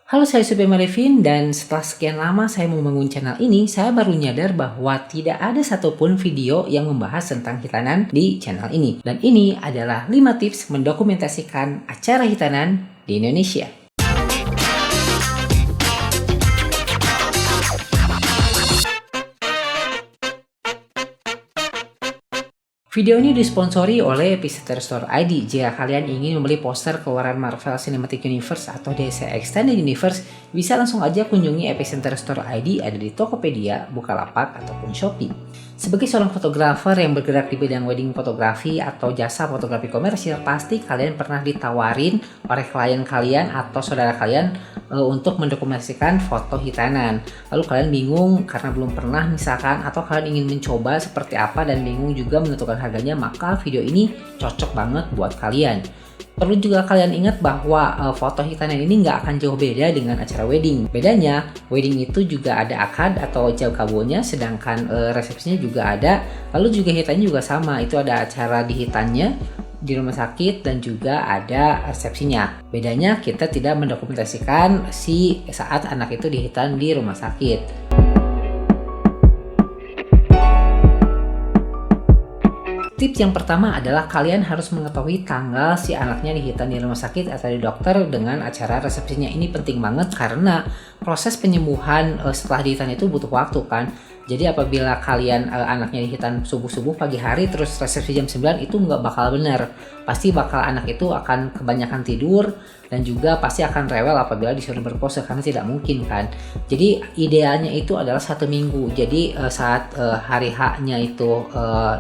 Halo, saya Supaya Marifin dan setelah sekian lama saya membangun channel ini, saya baru nyadar bahwa tidak ada satupun video yang membahas tentang hitanan di channel ini. Dan ini adalah 5 tips mendokumentasikan acara hitanan di Indonesia. Video ini disponsori oleh Epicenter Store ID. Jika kalian ingin membeli poster keluaran Marvel Cinematic Universe atau DC Extended Universe, bisa langsung aja kunjungi Epicenter Store ID, ada di Tokopedia, Bukalapak, ataupun Shopee. Sebagai seorang fotografer yang bergerak di bidang wedding fotografi atau jasa fotografi komersial, pasti kalian pernah ditawarin oleh klien kalian atau saudara kalian untuk mendokumentasikan foto hitanan. Lalu kalian bingung karena belum pernah misalkan, atau kalian ingin mencoba seperti apa dan bingung juga menentukan harganya, maka video ini cocok banget buat kalian. Perlu juga kalian ingat bahwa foto hitanan ini nggak akan jauh beda dengan acara wedding. Bedanya, wedding itu juga ada akad atau ijab kabulnya, sedangkan resepsinya juga ada. Lalu juga hitannya juga sama, itu ada acara di hitannya di rumah sakit dan juga ada resepsinya. Bedanya kita tidak mendokumentasikan si saat anak itu dihitan di rumah sakit. Tips yang pertama adalah kalian harus mengetahui tanggal si anaknya dihitan di rumah sakit atau di dokter dengan acara resepsinya. Ini penting banget karena proses penyembuhan setelah dihitan itu butuh waktu kan. Jadi apabila kalian anaknya dihitan subuh-subuh pagi hari terus resepsi jam 9, itu nggak bakal benar. Pasti bakal anak itu akan kebanyakan tidur dan juga pasti akan rewel apabila disuruh berpose karena tidak mungkin kan. Jadi idealnya itu adalah 1 minggu. Jadi saat hari H-nya itu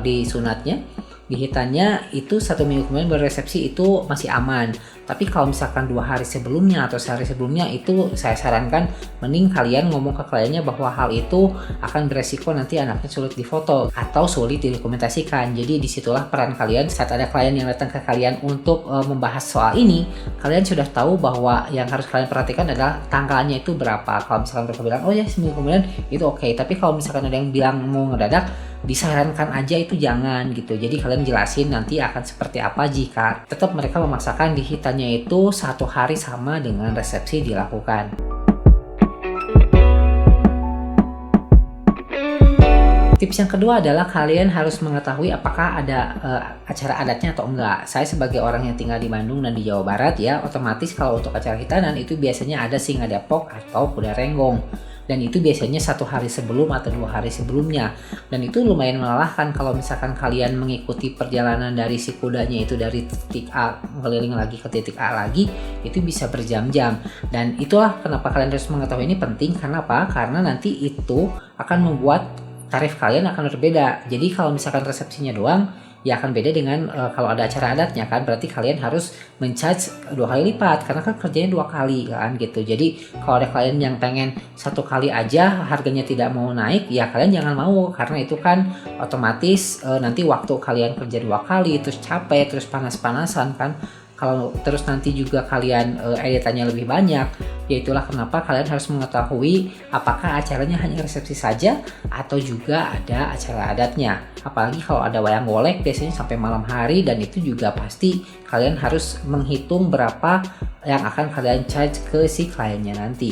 disunatnya, dihitannya itu 1 minggu kemudian berresepsi itu masih aman. Tapi kalau misalkan 2 hari sebelumnya atau sehari sebelumnya, itu saya sarankan mending kalian ngomong ke kliennya bahwa hal itu akan beresiko nanti anaknya sulit difoto atau sulit didokumentasikan. Jadi disitulah peran kalian saat ada klien yang datang ke kalian untuk membahas soal ini. Kalian sudah tahu bahwa yang harus kalian perhatikan adalah tanggalnya itu berapa. Kalau misalkan mereka bilang oh ya seminggu kemudian, itu oke. Tapi kalau misalkan ada yang bilang mau ngedadak, disarankan aja itu jangan gitu. Jadi kalian jelasin nanti akan seperti apa jika tetap mereka memaksakan dihitannya itu 1 hari sama dengan resepsi dilakukan. Tips yang kedua adalah kalian harus mengetahui apakah ada acara adatnya atau enggak. Saya sebagai orang yang tinggal di Bandung dan di Jawa Barat ya, otomatis kalau untuk acara hitanan itu biasanya ada Singa Depok atau Kuda Renggong. Dan itu biasanya 1 hari sebelum atau 2 hari sebelumnya. Dan itu lumayan melelahkan kalau misalkan kalian mengikuti perjalanan dari si kudanya itu dari titik A keliling lagi ke titik A lagi, itu bisa berjam-jam. Dan itulah kenapa kalian harus mengetahui ini penting. Karena apa? Karena nanti itu akan membuat tarif kalian akan berbeda. Jadi kalau misalkan resepsinya doang, ya akan beda dengan kalau ada acara adatnya kan. Berarti kalian harus men-charge 2 kali lipat karena kan kerjanya 2 kali kan gitu. Jadi kalau ada klien yang pengen 1 kali aja harganya tidak mau naik, ya kalian jangan mau, karena itu kan otomatis nanti waktu kalian kerja 2 kali terus capek, terus panas-panasan kan. Kalau terus nanti juga kalian editannya lebih banyak, ya itulah kenapa kalian harus mengetahui apakah acaranya hanya resepsi saja atau juga ada acara adatnya. Apalagi kalau ada wayang golek biasanya sampai malam hari, dan itu juga pasti kalian harus menghitung berapa yang akan kalian charge ke si kliennya nanti.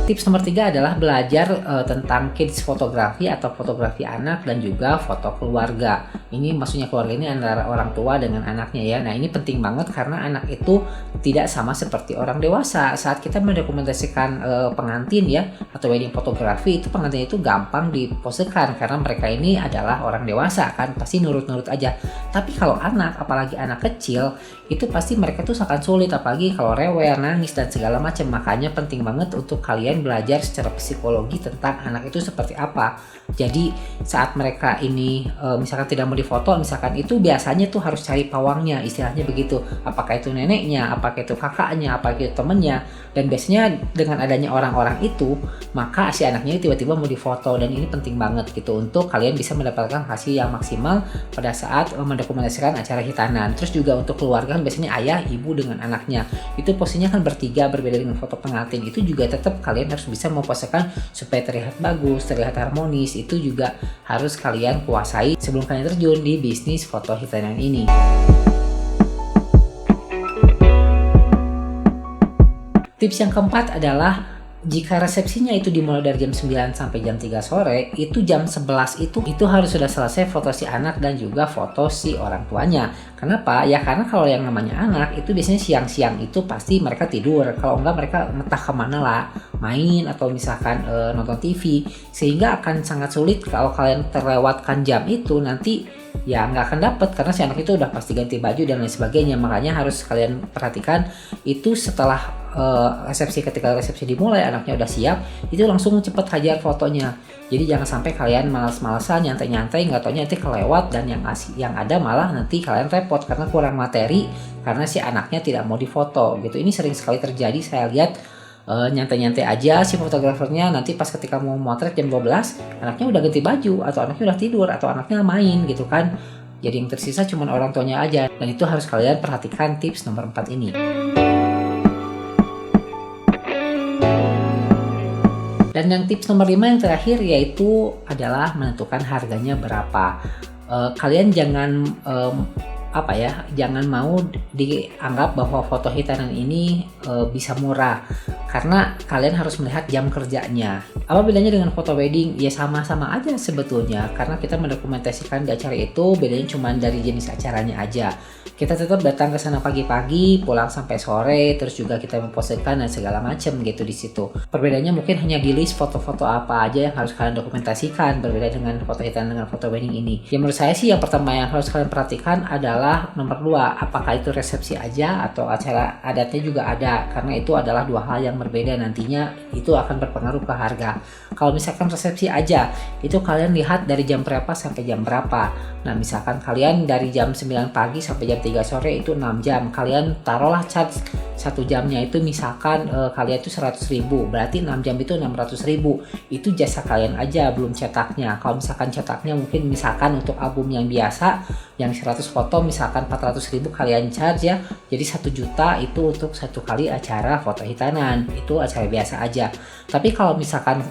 Tips nomor 3 adalah belajar tentang kids fotografi atau fotografi anak dan juga foto keluarga. Ini maksudnya keluarga ini antara orang tua dengan anaknya ya. Nah ini penting banget karena anak itu tidak sama seperti orang dewasa. Saat kita mendokumentasikan pengantin ya atau wedding fotografi, itu pengantin itu gampang diposekan karena mereka ini adalah orang dewasa kan, pasti nurut-nurut aja. Tapi kalau anak, apalagi anak kecil, itu pasti mereka tuh akan sulit, apalagi kalau rewel, nangis dan segala macam. Makanya penting banget untuk kalian belajar secara psikologi tentang anak itu seperti apa. Jadi saat mereka ini misalkan tidak mau difoto, misalkan itu biasanya tuh harus cari pawangnya, istilahnya begitu. Apakah itu neneknya, apakah itu kakaknya, apakah itu temennya. Dan biasanya dengan adanya orang-orang itu, maka si anaknya tiba-tiba mau difoto. Dan ini penting banget gitu untuk kalian bisa mendapatkan hasil yang maksimal pada saat mendokumentasikan acara hitanan. Terus juga untuk keluarga biasanya ayah, ibu dengan anaknya. Itu posisinya kan bertiga, berbeda dengan foto pengantin. Itu juga tetap kalian harus bisa memposekan supaya terlihat bagus, terlihat harmonis. Itu juga harus kalian kuasai sebelum kalian terjun di bisnis foto hitanan ini. Tips yang keempat adalah jika resepsinya itu dimulai dari jam 9 sampai jam 3 sore, itu jam 11 itu harus sudah selesai foto si anak dan juga foto si orang tuanya. Kenapa? Ya karena kalau yang namanya anak itu biasanya siang-siang itu pasti mereka tidur. Kalau enggak mereka entah kemana lah, main atau misalkan nonton TV. Sehingga akan sangat sulit kalau kalian terlewatkan jam itu, nanti ya nggak akan dapet karena si anak itu udah pasti ganti baju dan lain sebagainya. Makanya harus kalian perhatikan itu setelah ketika resepsi dimulai, anaknya udah siap, itu langsung cepet hajar fotonya. Jadi jangan sampai kalian malas-malasan nyantai-nyantai, nggak taunya nanti kelewat dan yang ada malah nanti kalian repot karena kurang materi karena si anaknya tidak mau difoto gitu. Ini sering sekali terjadi, saya lihat nyantai-nyantai aja si fotografernya, nanti pas ketika mau motret jam 12 anaknya udah ganti baju atau anaknya udah tidur atau anaknya main gitu kan. Jadi yang tersisa cuma orang tuanya aja, dan itu harus kalian perhatikan tips nomor 4 ini. Dan yang tips nomor 5 yang terakhir yaitu adalah menentukan harganya berapa. Kalian jangan jangan mau dianggap bahwa foto hitanan ini bisa murah, karena kalian harus melihat jam kerjanya. Apa bedanya dengan foto wedding? Ya sama-sama aja sebetulnya, karena kita mendokumentasikan di acara itu, bedanya cuma dari jenis acaranya aja. Kita tetap datang ke sana pagi-pagi, pulang sampai sore, terus juga kita mempostingkan dan segala macam gitu di situ. Perbedaannya mungkin hanya di list foto-foto apa aja yang harus kalian dokumentasikan, berbeda dengan foto hitanan dengan foto wedding ini. Ya menurut saya sih yang pertama yang harus kalian perhatikan adalah nomor 2, apakah itu resepsi aja atau acara adatnya juga ada, karena itu adalah dua hal yang berbeda, nantinya itu akan berpengaruh ke harga. Kalau misalkan resepsi aja, itu kalian lihat dari jam berapa sampai jam berapa. Nah misalkan kalian dari jam 9 pagi sampai jam 3 sore itu 6 jam, kalian taruhlah charge 1 jamnya itu misalkan kalian itu 100.000, berarti 6 jam itu 600.000, itu jasa kalian aja, belum cetaknya. Kalau misalkan cetaknya mungkin misalkan untuk album yang biasa yang 100 foto misalkan 400.000 kalian charge ya, jadi 1 juta itu untuk 1 kali acara foto hitanan, itu acara biasa aja. Tapi kalau misalkan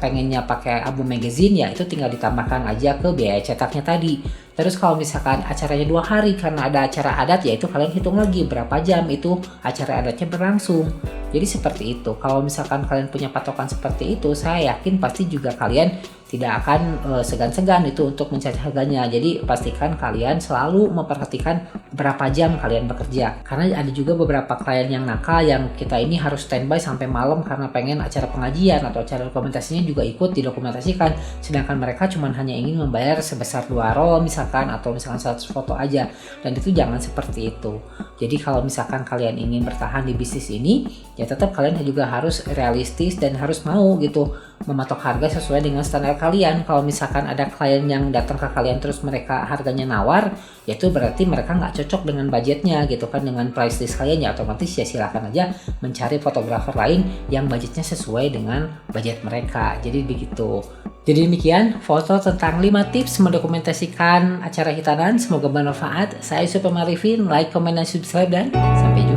pengennya pakai album magazine, ya itu tinggal ditambahkan aja ke biaya cetaknya tadi. Terus kalau misalkan acaranya 2 hari karena ada acara adat, ya itu kalian hitung lagi berapa jam itu acara adatnya berlangsung. Jadi seperti itu. Kalau misalkan kalian punya patokan seperti itu, saya yakin pasti juga kalian tidak akan segan-segan itu untuk mencari harganya. Jadi pastikan kalian selalu memperhatikan berapa jam kalian bekerja. Karena ada juga beberapa klien yang nakal yang kita ini harus standby sampai malam karena pengen acara pengajian atau acara dokumentasinya juga ikut didokumentasikan. Sedangkan mereka cuma hanya ingin membayar sebesar 2 roll misalkan, atau misalkan 100 foto aja. Dan itu jangan seperti itu. Jadi kalau misalkan kalian ingin bertahan di bisnis ini, ya tetap kalian juga harus realistis dan harus mau gitu mematok harga sesuai dengan standar kalian. Kalau misalkan ada klien yang datang ke kalian terus mereka harganya nawar, ya itu berarti mereka nggak cocok dengan budgetnya gitu kan, dengan price list kalian. Ya otomatis ya silakan aja mencari fotografer lain yang budgetnya sesuai dengan budget mereka. Jadi begitu. Jadi demikian foto tentang 5 tips mendokumentasikan acara hitanan. Semoga bermanfaat. Saya Super Marifin, like, comment, dan subscribe, dan sampai jumpa.